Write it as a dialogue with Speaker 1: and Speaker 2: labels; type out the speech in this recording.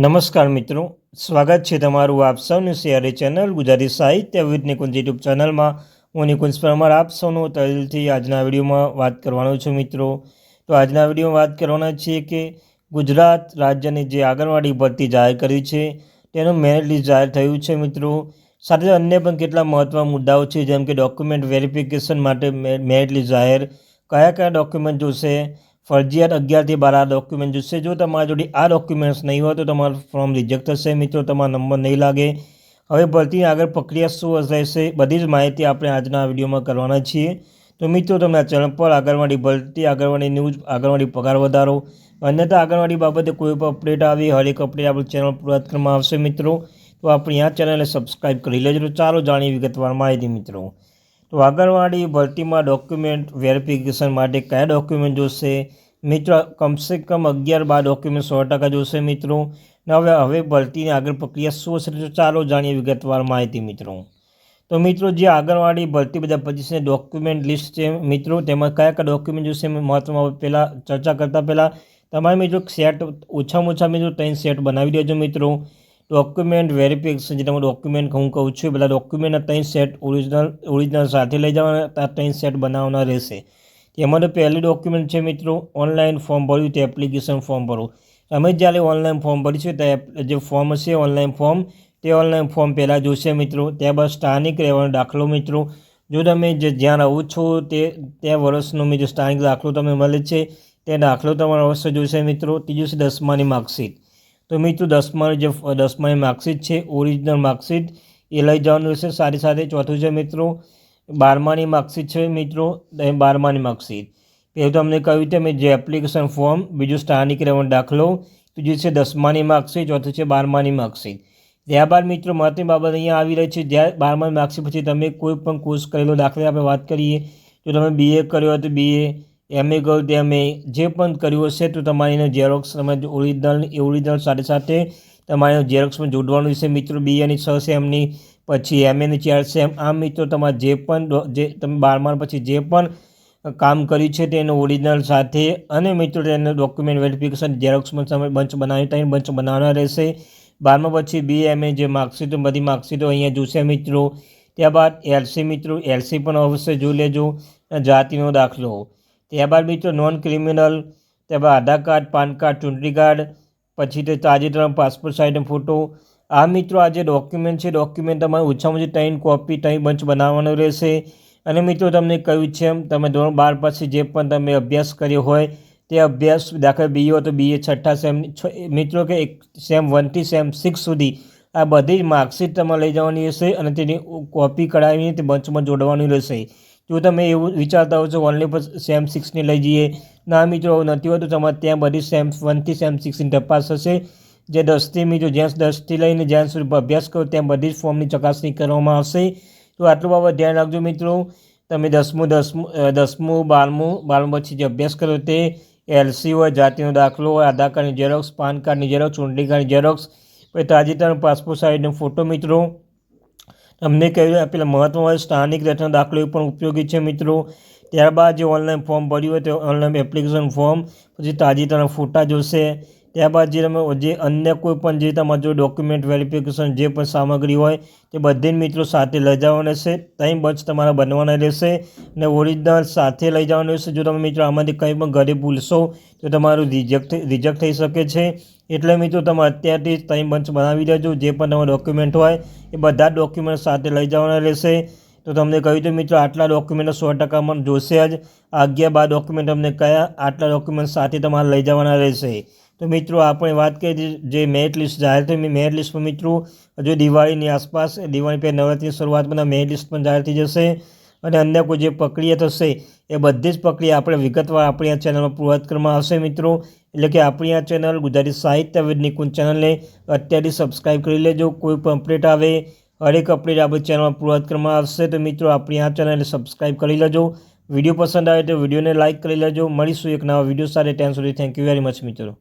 Speaker 1: નમસ્કાર મિત્રો, સ્વાગત છે તમારું આપ સૌની શેરી ચેનલ ગુજરાતી સાહિત્ય વિદ નિકુંજ યુટ્યુબ ચેનલમાં. હું નિકુંજ પરમાર આપ સૌનું તહેદિલથી આજના વિડીયોમાં વાત કરવાનો છું મિત્રો. તો આજના વિડીયોમાં વાત કરવાના છીએ કે ગુજરાત રાજ્યની જે આંગણવાડી ભરતી જાહેર કરી છે તેનું મેરિટ લિસ્ટ જાહેર થયું છે મિત્રો. સાથે અન્ય પણ કેટલા મહત્ત્વના મુદ્દાઓ છે, જેમ કે ડોક્યુમેન્ટ વેરિફિકેશન માટે મેરિટ લિસ્ટ જાહેર, કયા કયા ડોક્યુમેન્ટ જોશે, ફરજિયાત 11 થી 12 ડોક્યુમેન્ટ જોશે. જો તમારા જોડે આ ડોક્યુમેન્ટ્સ નહીં હોય તો તમારું ફોર્મ રિજેક્ટ થશે મિત્રો, તમારો નંબર નહીં લાગે. હવે ભરતીની આગળ પ્રક્રિયા શું રહેશે, બધી જ માહિતી આપણે આજના વિડીયોમાં કરવાના છીએ. તો મિત્રો, તમને આ ચેનલ પર આંગણવાડી ભરતી, આંગણવાડી ન્યૂઝ, આંગણવાડી પગાર વધારો, અન્યથા આંગણવાડી બાબતે કોઈ પણ અપડેટ આવી, હરેક અપડેટ આપણી ચેનલ પર કરવામાં આવશે મિત્રો. તો આપણી આ ચેનલને સબસ્ક્રાઈબ કરી લેજો. તો ચાલો જાણીએ વિગતવાર માહિતી મિત્રો. તો આંગણવાડી ભરતીમાં ડોક્યુમેન્ટ વેરિફિકેશન માટે કયા ડોક્યુમેન્ટ જોશે મિત્રો? કમસે કમ 11-12 ડોક્યુમેન્ટ 100% જોશે મિત્રો. હવે ભરતીની આગળ પ્રક્રિયા શું હશે, તો ચાલો જાણીએ વિગતવાર માહિતી મિત્રો. તો મિત્રો, જે આંગણવાડી ભરતી 2025 ડોક્યુમેન્ટ લિસ્ટ છે મિત્રો, તેમાં કયા કયા ડોક્યુમેન્ટ જોશે મહત્વમાં પહેલાં ચર્ચા કરતાં પહેલાં તમારે મિત્રો સેટ ઓછામાં ઓછા મિત્રો 3 સેટ બનાવી દેજો મિત્રો. ડોક્યુમેન્ટ વેરિફિકેશન, જે તમે ડોક્યુમેન્ટ હું કહું છું, પેલા ડોક્યુમેન્ટના 3 સેટ ઓરિજિનલ સાથે લઈ જવાના, આ 3 સેટ બનાવવાના રહેશે. તેમાં પહેલું ડોક્યુમેન્ટ છે મિત્રો, ઓનલાઈન ફોર્મ ભર્યું તે એપ્લિકેશન ફોર્મ ભરો. તમે જ્યારે ઓનલાઈન ફોર્મ ભરીશું તે જે ફોર્મ હશે ઓનલાઈન ફોર્મ, તે ઓનલાઈન ફોર્મ પહેલાં જોશે મિત્રો. ત્યારબાદ સ્થાનિક રહેવાનો દાખલો મિત્રો, જો તમે જ્યાં રહો છો તે વર્ષનો મિત્રો સ્થાનિક દાખલો તમને મળે છે, તે દાખલો તમારો અવશ્ય જોશે મિત્રો. ત્રીજું છે 10માની માર્કશીટ. તો મિત્રો, 10માની માર્કશીટ છે, ઓરિજિનલ માર્કશીટ, એ લઈ જવાનું રહેશે. સાથે સાથે ચોથું છે મિત્રો 12માની માર્કશીટ છે મિત્રો, 12માની માર્કશીટ. પહેલું તમને કહ્યું તેમ જે એપ્લિકેશન ફોર્મ, બીજું સ્થાનિક રહેવાનો દાખલો, ત્રીજું છે 10માની માર્કશીટ, ચોથું છે 12માની માર્કશીટ. ત્યારબાદ મિત્રો મહત્વની બાબત અહીંયા આવી રહી છે, જ્યારે 12માની માર્કશીટ પછી તમે કોઈ પણ કોર્સ કરેલો, દાખલા આપણે વાત કરીએ જો તમે BA કર્યો હોય તો BA, MA કર્યું તો MA, જે પણ કર્યું હશે તો તમારે એનો ઝેરોક્સ તમે ઓરિજિનલ સાથે સાથે તમારે ઝેરોક્સ પણ જોડવાનું છે મિત્રો. BAની 6 સેમની, પછી MAની 4 સેમ. આમ મિત્રો તમારે જે તમે 12મા પછી જે પણ કામ કર્યું છે તેનું ઓરિજિનલ સાથે, અને મિત્રો તેનું ડોક્યુમેન્ટ વેરિફિકેશન ઝેરોક્સ પણ તમે બંચ બનાવી 3 બંચ બનાવવાના રહેશે. 12મા પછી BA MA જે માર્કશીટો, બધી માર્કશીટો અહીંયા જોશે મિત્રો. ત્યારબાદ LC મિત્રો, LC પણ અવશ્ય જોઈ લેજો, જાતિનો દાખલો. ત્યારબાદ મિત્રો નોન ક્રિમિનલ, ત્યારબાદ આધાર કાર્ડ, પાન કાર્ડ, ચૂંટણી કાર્ડ, પછી તે તાજેતરનો પાસપોર્ટ સાઇઝનો ફોટો. આ મિત્રો આ જે ડોક્યુમેન્ટ છે, ડોક્યુમેન્ટ તમારે ઓછામાં ઓછી 3 કોપી 3 બંચ બનાવવાનો રહેશે. અને મિત્રો તમને કહ્યું છે એમ, તમે ધોરણ 12 પછી જે પણ તમે અભ્યાસ કર્યો હોય તે અભ્યાસ, દાખલા BA હોય તો BA 6ઠ્ઠા સેમ મિત્રો, કે સેમ 1 થી સેમ 6 સુધી આ બધી જ માર્કશીટ તમારે લઈ જવાની રહેશે અને તેની કોપી કઢાવીને તે બંચમાં જોડવાની રહેશે. જો તમે એવું વિચારતા હો છો ઓનલી પર સેમ 6ની લઈ જઈએ, ના મિત્રો નથી હોતું, તમારે ત્યાં બધી સેમ 1 થી સેમ 6ની તપાસ થશે. જે 10થી મિત્રો જ્યાં 10થી લઈને જ્યાં સુધી અભ્યાસ કરો ત્યાં બધી જ ફોર્મની ચકાસણી કરવામાં આવશે. તો આટલું બાબત ધ્યાન રાખજો મિત્રો. તમે 10મું 12મું પછી જે અભ્યાસ કરો તે LC હોય, જાતિનો દાખલો હોય, આધાર કાર્ડની ઝેરોક્સ, પાન કાર્ડની ઝેરોક્સ, ચૂંટણી કાર્ડની ઝેરોક્સ, પછી તાજેતરનો પાસપોર્ટ સાઇઝનો ફોટો મિત્રો. તમને કહ્યું આપેલા મહત્વમાં સ્થાનિક રહેવાનો દાખલો એ પણ ઉપયોગી છે મિત્રો. ત્યારબાદ જે ઓનલાઈન ફોર્મ ભર્યું હોય તે ઓનલાઈન એપ્લિકેશન ફોર્મ, પછી તાજેતરના ફોટા જોશે. ત્યારબાદ જે અન્ય કોઈ પણ જે તમારા જો ડોક્યુમેન્ટ વેરિફિકેશન જે પણ સામગ્રી હોય તે બધી જ મિત્રો સાથે લઈ જવાના રહેશે. 3 બંચ તમારા બનવાના રહેશે અને ઓરિજિનલ સાથે લઈ જવાનું રહેશે. જો તમે મિત્રો આમાંથી કંઈ પણ ઘરે ભૂલશો તો તમારું રિજેક્ટ થઈ શકે છે. એટલે મિત્રો તમે અત્યારથી 3 બંચ બનાવી દેજો. જે પણ તમારા ડોક્યુમેન્ટ હોય એ બધા જ ડોક્યુમેન્ટ સાથે લઈ જવાના રહેશે. તો તમને કહ્યું તો મિત્રો આટલા ડોક્યુમેન્ટ 100% જોશે જ. 11-12 ડોક્યુમેન્ટ તમને કયા, આટલા ડોક્યુમેન્ટ સાથે તમારે લઈ જવાના રહેશે. તો મિત્રો આપણે વાત કરી જે મેરિટ લિસ્ટ જાહેર થઈ, મેરિટ લિસ્ટ પર મિત્રો હજુ દિવાળીની આસપાસ, દિવાળી પહેલાં નવરાત્રિની શરૂઆતમાં મેરિટ લિસ્ટ પણ જાહેર થઈ જશે. અને અન્ય કોઈ જે પ્રક્રિયા થશે એ બધી જ પ્રક્રિયા આપણે વિગતવાર આપણી આ ચેનલમાં પૂર્વત કરવામાં આવશે મિત્રો. એટલે કે આપણી આ ચેનલ ગુજરાતી સાહિત્ય વિદ નિકુંજ ચેનલને અત્યારથી સબસ્ક્રાઈબ કરી લેજો. કોઈ પણ અપડેટ આવે, હરેક અપડેટ આપણી ચેનલમાં પૂર્વત કરવામાં આવશે. તો મિત્રો આપણી આ ચેનલને સબસ્ક્રાઈબ કરી લેજો. વિડીયો પસંદ આવે તો વિડીયોને લાઇક કરી લેજો. મળીશું એક નવા વિડીયો સાથે. ત્યાં સુધી થેન્ક યુ વેરી મચ મિત્રો.